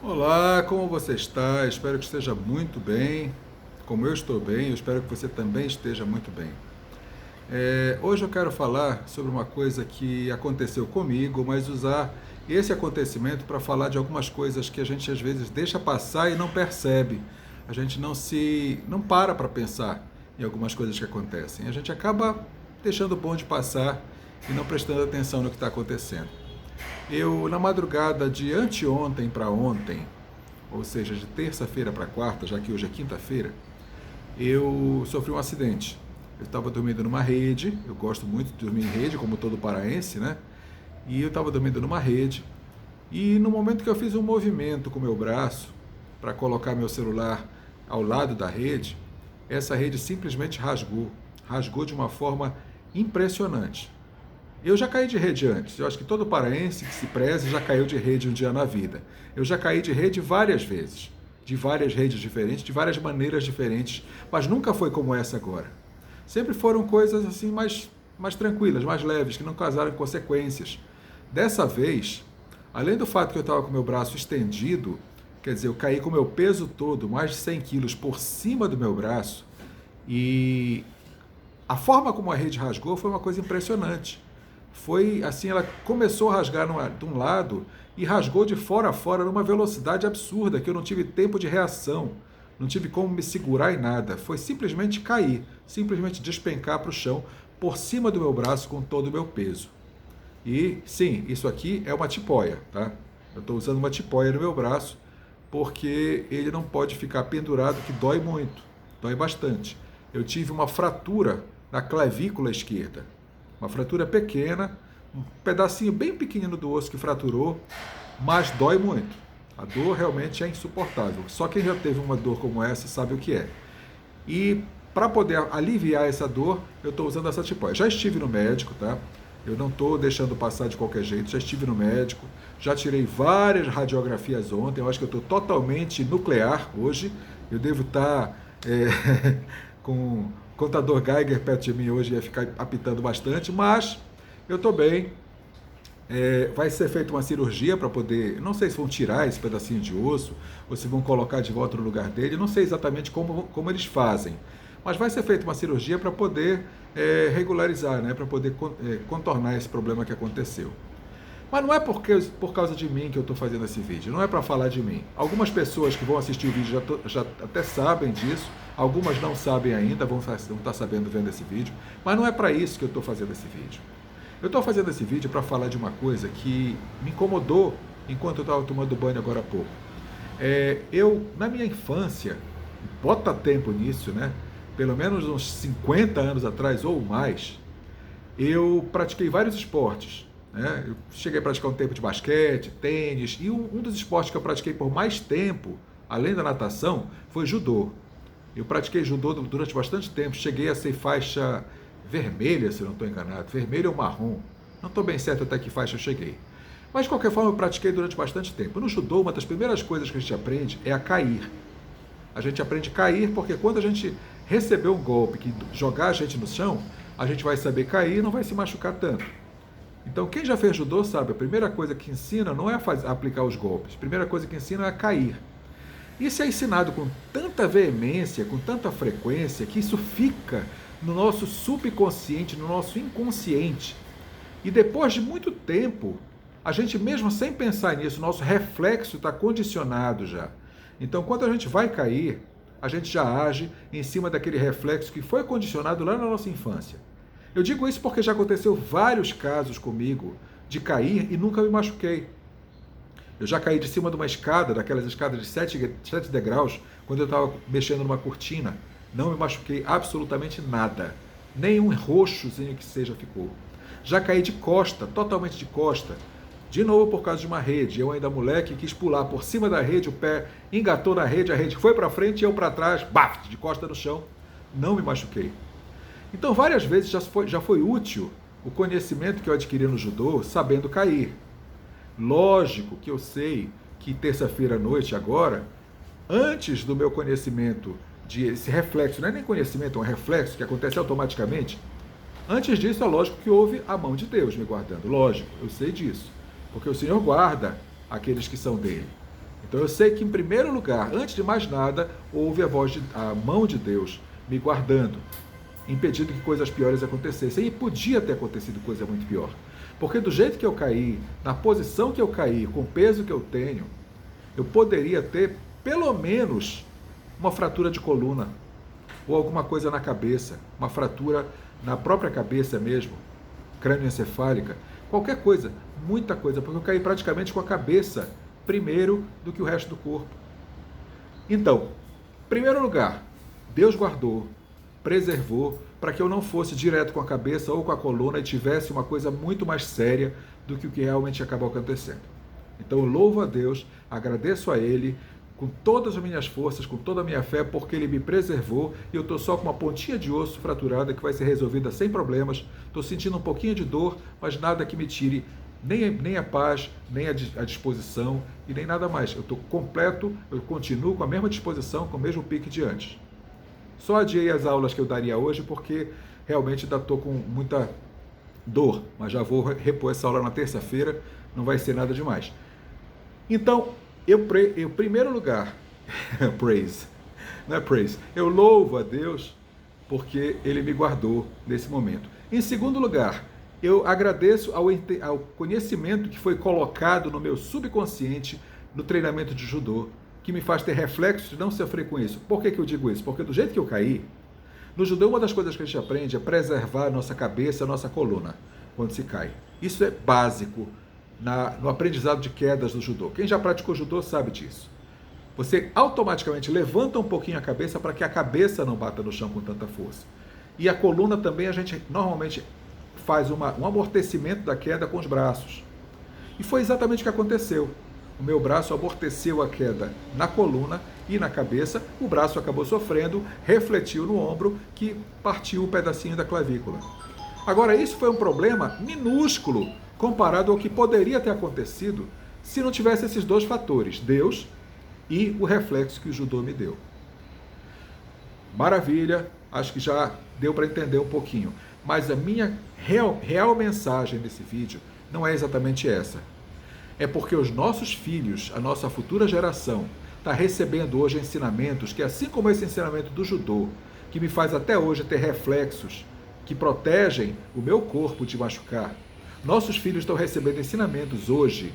Olá, como você está? Espero que esteja muito bem. Como eu estou bem, eu espero que você também esteja muito bem. Hoje eu quero falar sobre uma coisa que aconteceu comigo, mas usar esse acontecimento para falar de algumas coisas que a gente às vezes deixa passar e não percebe. A gente não para pensar em algumas coisas que acontecem. A gente acaba deixando o bonde passar e não prestando atenção no que está acontecendo. Eu, na madrugada de anteontem para ontem, ou seja, de terça-feira para quarta, já que hoje é quinta-feira, eu sofri um acidente. Eu estava dormindo numa rede, eu gosto muito de dormir em rede, como todo paraense, né? E eu estava dormindo numa rede, e no momento que eu fiz um movimento com o meu braço para colocar meu celular ao lado da rede, essa rede simplesmente rasgou. Rasgou de uma forma impressionante. Eu já caí de rede antes. Eu acho que todo paraense que se preze já caiu de rede um dia na vida. Eu já caí de rede várias vezes, de várias redes diferentes, de várias maneiras diferentes, mas nunca foi como essa agora. Sempre foram coisas assim mais tranquilas, mais leves, que não causaram consequências. Dessa vez, além do fato que eu estava com o meu braço estendido, quer dizer, eu caí com o meu peso todo, mais de 100 quilos por cima do meu braço, e a forma como a rede rasgou foi uma coisa impressionante. Foi assim, ela começou a rasgar de um lado e rasgou de fora a fora numa velocidade absurda, que eu não tive tempo de reação, não tive como me segurar em nada. Foi simplesmente cair, simplesmente despencar para o chão, por cima do meu braço com todo o meu peso. E sim, isso aqui é uma tipóia, tá? Eu estou usando uma tipóia no meu braço, porque ele não pode ficar pendurado, que dói muito, dói bastante. Eu tive uma fratura na clavícula esquerda, uma fratura pequena, um pedacinho bem pequenino do osso que fraturou, mas dói muito. A dor realmente é insuportável. Só quem já teve uma dor como essa sabe o que é. E para poder aliviar essa dor, eu estou usando essa tipóia. Já estive no médico, tá? Eu não estou deixando passar de qualquer jeito. Já estive no médico, já tirei várias radiografias ontem. Eu acho que eu estou totalmente nuclear hoje. Eu devo estar com o contador Geiger perto de mim hoje, ia ficar apitando bastante, mas eu estou bem. Vai ser feita uma cirurgia para poder, não sei se vão tirar esse pedacinho de osso ou se vão colocar de volta no lugar dele, não sei exatamente como eles fazem, mas vai ser feita uma cirurgia para poder regularizar, né, para poder contornar esse problema que aconteceu. Mas não é por causa de mim que eu estou fazendo esse vídeo, não é para falar de mim. Algumas pessoas que vão assistir o vídeo já até sabem disso, algumas não sabem ainda, vão estar sabendo vendo esse vídeo, mas não é para isso que eu estou fazendo esse vídeo. Eu estou fazendo esse vídeo para falar de uma coisa que me incomodou enquanto eu estava tomando banho agora há pouco. Na minha infância, bota tempo nisso, né? Pelo menos uns 50 anos atrás ou mais, eu pratiquei vários esportes. Né? Eu cheguei a praticar um tempo de basquete, tênis, e um dos esportes que eu pratiquei por mais tempo, além da natação, foi judô. Eu pratiquei judô durante bastante tempo, cheguei a ser faixa vermelha, se não estou enganado, vermelha ou marrom. Não estou bem certo até que faixa eu cheguei. Mas, de qualquer forma, eu pratiquei durante bastante tempo. No judô, uma das primeiras coisas que a gente aprende é a cair. A gente aprende a cair porque quando a gente receber um golpe que jogar a gente no chão, a gente vai saber cair e não vai se machucar tanto. Então, quem já fez judô sabe, a primeira coisa que ensina não é aplicar os golpes. A primeira coisa que ensina é cair. Isso é ensinado com tanta veemência, com tanta frequência, que isso fica no nosso subconsciente, no nosso inconsciente. E depois de muito tempo, a gente mesmo sem pensar nisso, nosso reflexo está condicionado já. Então, quando a gente vai cair, a gente já age em cima daquele reflexo que foi condicionado lá na nossa infância. Eu digo isso porque já aconteceu vários casos comigo de cair e nunca me machuquei. Eu já caí de cima de uma escada, daquelas escadas de 7 degraus, quando eu estava mexendo numa cortina. Não me machuquei absolutamente nada. Nenhum roxozinho que seja ficou. Já caí de costa, totalmente de costa. De novo por causa de uma rede. Eu ainda moleque quis pular por cima da rede, o pé engatou na rede, a rede foi para frente e eu para trás, baf, de costa no chão. Não me machuquei. Então várias vezes já foi útil o conhecimento que eu adquiri no judô sabendo cair. Lógico que eu sei que terça-feira à noite agora, antes do meu conhecimento esse reflexo, não é nem conhecimento, é um reflexo que acontece automaticamente. Antes disso, é lógico que houve a mão de Deus me guardando. Lógico, eu sei disso. Porque o Senhor guarda aqueles que são dele. Então eu sei que, em primeiro lugar, antes de mais nada, houve a mão de Deus me guardando, impedindo que coisas piores acontecessem. E podia ter acontecido coisa muito pior. Porque do jeito que eu caí, na posição que eu caí, com o peso que eu tenho, eu poderia ter, pelo menos, uma fratura de coluna, ou alguma coisa na cabeça, uma fratura na própria cabeça mesmo, crânioencefálica, qualquer coisa, muita coisa, porque eu caí praticamente com a cabeça primeiro do que o resto do corpo. Então, em primeiro lugar, Deus guardou, preservou, para que eu não fosse direto com a cabeça ou com a coluna e tivesse uma coisa muito mais séria do que o que realmente acabou acontecendo. Então eu louvo a Deus, agradeço a Ele, com todas as minhas forças, com toda a minha fé, porque Ele me preservou e eu estou só com uma pontinha de osso fraturada que vai ser resolvida sem problemas. Estou sentindo um pouquinho de dor, mas nada que me tire nem a paz, nem a disposição e nem nada mais. Eu estou completo, eu continuo com a mesma disposição, com o mesmo pique de antes. Só adiei as aulas que eu daria hoje porque realmente ainda estou com muita dor, mas já vou repor essa aula na terça-feira, não vai ser nada demais. Então, em primeiro lugar, praise, não é praise, eu louvo a Deus porque Ele me guardou nesse momento. Em segundo lugar, eu agradeço ao conhecimento que foi colocado no meu subconsciente no treinamento de judô, que me faz ter reflexos de não sofrer com isso. Por que eu digo isso? Porque do jeito que eu caí, no judô uma das coisas que a gente aprende é preservar a nossa cabeça, a nossa coluna, quando se cai. Isso é básico no aprendizado de quedas do judô. Quem já praticou judô sabe disso. Você automaticamente levanta um pouquinho a cabeça para que a cabeça não bata no chão com tanta força. E a coluna também a gente normalmente faz um amortecimento da queda com os braços. E foi exatamente o que aconteceu. O meu braço amorteceu a queda na coluna e na cabeça, o braço acabou sofrendo, refletiu no ombro, que partiu um pedacinho da clavícula. Agora, isso foi um problema minúsculo comparado ao que poderia ter acontecido se não tivesse esses dois fatores, Deus e o reflexo que o judô me deu. Maravilha, acho que já deu para entender um pouquinho. Mas a minha real mensagem nesse vídeo não é exatamente essa. É porque os nossos filhos, a nossa futura geração, está recebendo hoje ensinamentos que, assim como esse ensinamento do judô, que me faz até hoje ter reflexos que protegem o meu corpo de machucar, nossos filhos estão recebendo ensinamentos hoje,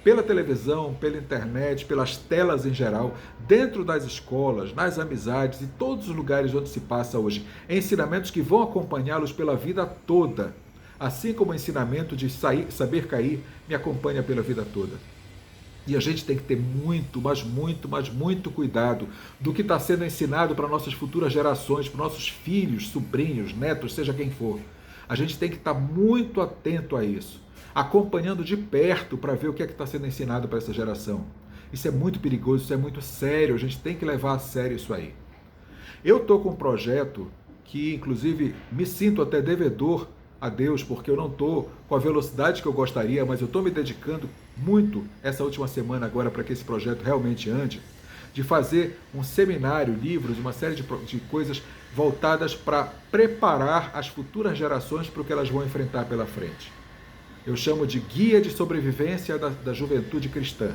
pela televisão, pela internet, pelas telas em geral, dentro das escolas, nas amizades e todos os lugares onde se passa hoje, ensinamentos que vão acompanhá-los pela vida toda. Assim como o ensinamento de saber cair me acompanha pela vida toda. E a gente tem que ter muito, mas muito cuidado do que está sendo ensinado para nossas futuras gerações, para nossos filhos, sobrinhos, netos, seja quem for. A gente tem que estar muito atento a isso, acompanhando de perto para ver o que é que está sendo ensinado para essa geração. Isso é muito perigoso, isso é muito sério, a gente tem que levar a sério isso aí. Eu estou com um projeto que, inclusive, me sinto até devedor a Deus, porque eu não estou com a velocidade que eu gostaria, mas eu estou me dedicando muito essa última semana agora para que esse projeto realmente ande, de fazer um seminário, livros, uma série de coisas voltadas para preparar as futuras gerações para o que elas vão enfrentar pela frente. Eu chamo de Guia de Sobrevivência da Juventude Cristã.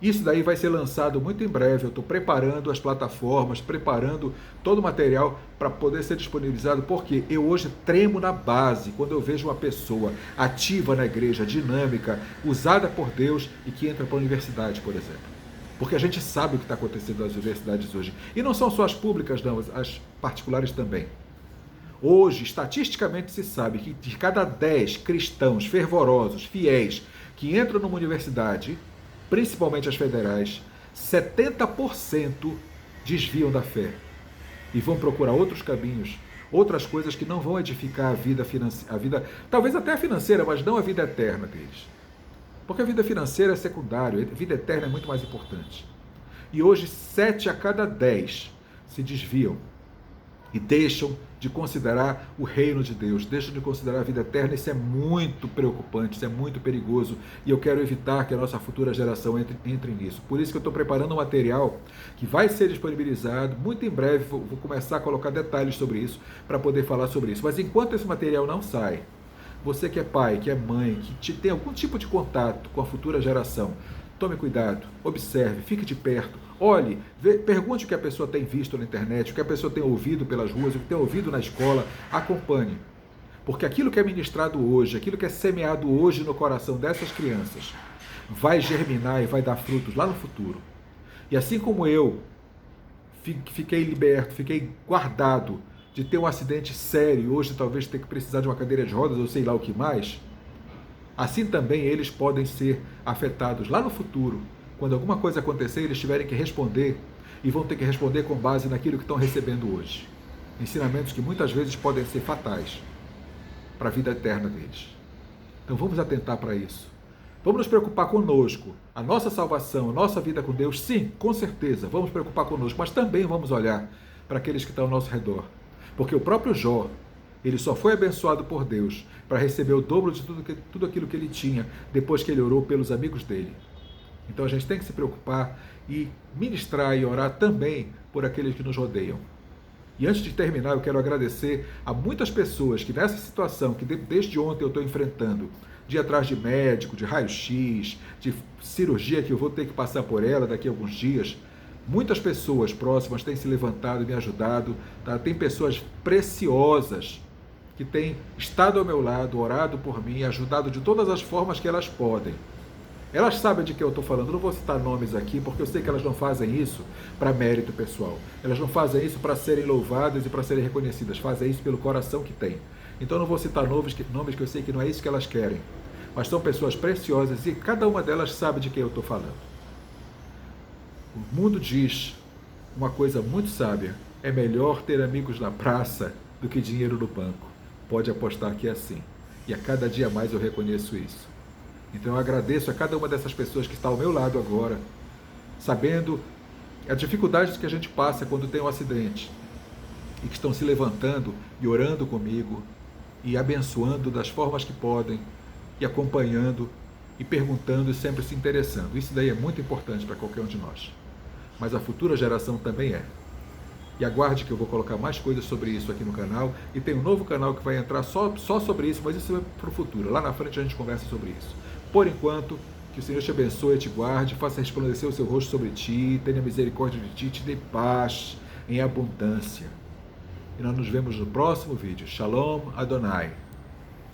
Isso daí vai ser lançado muito em breve. Eu estou preparando as plataformas, preparando todo o material para poder ser disponibilizado, porque eu hoje tremo na base quando eu vejo uma pessoa ativa na igreja, dinâmica, usada por Deus e que entra para a universidade, por exemplo. Porque a gente sabe o que está acontecendo nas universidades hoje. E não são só as públicas, não, as particulares também. Hoje, estatisticamente, se sabe que de cada 10 cristãos fervorosos, fiéis, que entram numa universidade, principalmente as federais, 70% desviam da fé e vão procurar outros caminhos, outras coisas que não vão edificar a vida financeira, talvez até a financeira, mas não a vida eterna deles. Porque a vida financeira é secundária, a vida eterna é muito mais importante. E hoje 7 a cada 10 se desviam e deixam de considerar o reino de Deus, deixam de considerar a vida eterna. Isso é muito preocupante, isso é muito perigoso, e eu quero evitar que a nossa futura geração entre nisso. Por isso que eu estou preparando um material que vai ser disponibilizado muito em breve. Vou começar a colocar detalhes sobre isso, para poder falar sobre isso. Mas enquanto esse material não sai, você que é pai, que é mãe, que tem algum tipo de contato com a futura geração, Tome cuidado, observe, fique de perto, olhe, pergunte o que a pessoa tem visto na internet, o que a pessoa tem ouvido pelas ruas, o que tem ouvido na escola, acompanhe. Porque aquilo que é ministrado hoje, aquilo que é semeado hoje no coração dessas crianças, vai germinar e vai dar frutos lá no futuro. E assim como eu fiquei liberto, fiquei guardado de ter um acidente sério e hoje talvez ter que precisar de uma cadeira de rodas ou sei lá o que mais, assim também eles podem ser afetados lá no futuro. Quando alguma coisa acontecer, eles tiverem que responder e vão ter que responder com base naquilo que estão recebendo hoje. Ensinamentos que muitas vezes podem ser fatais para a vida eterna deles. Então vamos atentar para isso. Vamos nos preocupar conosco, a nossa salvação, a nossa vida com Deus, sim, com certeza, vamos nos preocupar conosco, mas também vamos olhar para aqueles que estão ao nosso redor. Porque o próprio Jó, ele só foi abençoado por Deus para receber o dobro de tudo aquilo que ele tinha depois que ele orou pelos amigos dele. Então a gente tem que se preocupar e ministrar e orar também por aqueles que nos rodeiam. E antes de terminar, eu quero agradecer a muitas pessoas que nessa situação, que desde ontem eu estou enfrentando, de ir atrás de médico, de raio-x, de cirurgia que eu vou ter que passar por ela daqui a alguns dias, muitas pessoas próximas têm se levantado e me ajudado, tá? Tem pessoas preciosas que têm estado ao meu lado, orado por mim, ajudado de todas as formas que elas podem. Elas sabem de que eu estou falando, eu não vou citar nomes aqui, porque eu sei que elas não fazem isso para mérito pessoal. Elas não fazem isso para serem louvadas e para serem reconhecidas, fazem isso pelo coração que têm. Então eu não vou citar nomes que eu sei que não é isso que elas querem. Mas são pessoas preciosas e cada uma delas sabe de quem eu estou falando. O mundo diz uma coisa muito sábia: é melhor ter amigos na praça do que dinheiro no banco. Pode apostar que é assim. E a cada dia mais eu reconheço isso. Então eu agradeço a cada uma dessas pessoas que está ao meu lado agora, sabendo as dificuldades que a gente passa quando tem um acidente, e que estão se levantando e orando comigo, e abençoando das formas que podem, e acompanhando, e perguntando e sempre se interessando. Isso daí é muito importante para qualquer um de nós. Mas a futura geração também é. E aguarde que eu vou colocar mais coisas sobre isso aqui no canal, e tem um novo canal que vai entrar só sobre isso, mas isso é para o futuro. Lá na frente a gente conversa sobre isso. Por enquanto, que o Senhor te abençoe e te guarde, faça resplandecer o seu rosto sobre ti, tenha misericórdia de ti, te dê paz em abundância. E nós nos vemos no próximo vídeo. Shalom Adonai.